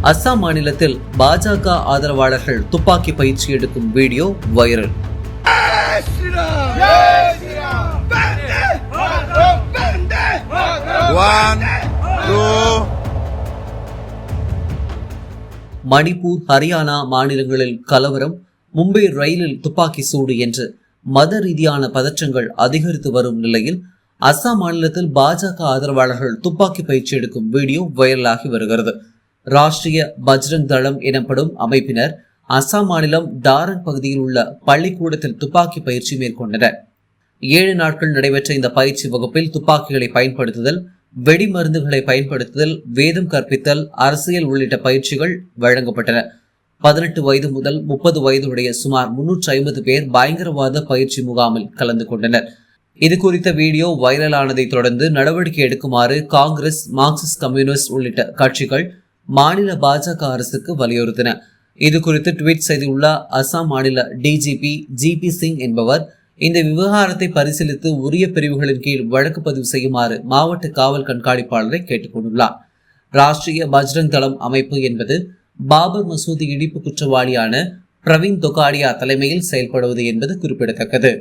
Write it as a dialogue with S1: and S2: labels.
S1: அஸ்ஸாம் மாநிலத்தில் பாஜக ஆதரவாளர்கள் துப்பாக்கி பயிற்சி எடுக்கும் வீடியோ வைரல். மணிப்பூர், ஹரியானா மாநிலங்களில் கலவரம், மும்பை ரயிலில் துப்பாக்கி சூடு என்று மத ரீதியான பதற்றங்கள் அதிகரித்து வரும் நிலையில் அஸ்ஸாம் மாநிலத்தில் பாஜக ஆதரவாளர்கள் துப்பாக்கி பயிற்சி எடுக்கும் வீடியோ வைரலாகி வருகிறது. ராஷ்டிரிய பஜ்ரங் தளம் எனப்படும் அமைப்பினர் அஸ்ஸாம் மாநிலம் டாரங் பகுதியில் உள்ள பள்ளிக்கூடத்தில் துப்பாக்கி பயிற்சி மேற்கொண்டனர். 7 நாட்கள் நடைபெற்ற இந்த பயிற்சி வகுப்பில் துப்பாக்கிகளை பயன்படுத்துதல், வெடிமருந்துகளை பயன்படுத்துதல், வேதம் கற்பித்தல், அரசியல் உள்ளிட்ட பயிற்சிகள் வழங்கப்பட்டன. 18 வயது முதல் 30 வயது உடைய சுமார் 350 பேர் பயங்கரவாத பயிற்சி முகாமில் கலந்து கொண்டனர். இது குறித்த வீடியோ வைரலானதை தொடர்ந்து நடவடிக்கை எடுக்குமாறு காங்கிரஸ், மார்க்சிஸ்ட் கம்யூனிஸ்ட் உள்ளிட்ட கட்சிகள் மாநில பாஜக அரசுக்கு வலியுறுத்தின. இது குறித்து ட்வீட் செய்துள்ள அஸ்ஸாம் மாநில டிஜிபி ஜிபி சிங் என்பவர், இந்த விவகாரத்தை பரிசீலித்து உரிய பிரிவுகளின் கீழ் வழக்கு பதிவு செய்யுமாறு மாவட்ட காவல் கண்காணிப்பாளரை கேட்டுக் கொண்டுள்ளார். ராஷ்டிரிய பஜ்ரங் தளம் அமைப்பு என்பது பாபர் மசூதி இடிப்பு குற்றவாளியான பிரவீன் தொகாடியா தலைமையில் செயல்படுவது என்பது குறிப்பிடத்தக்கது.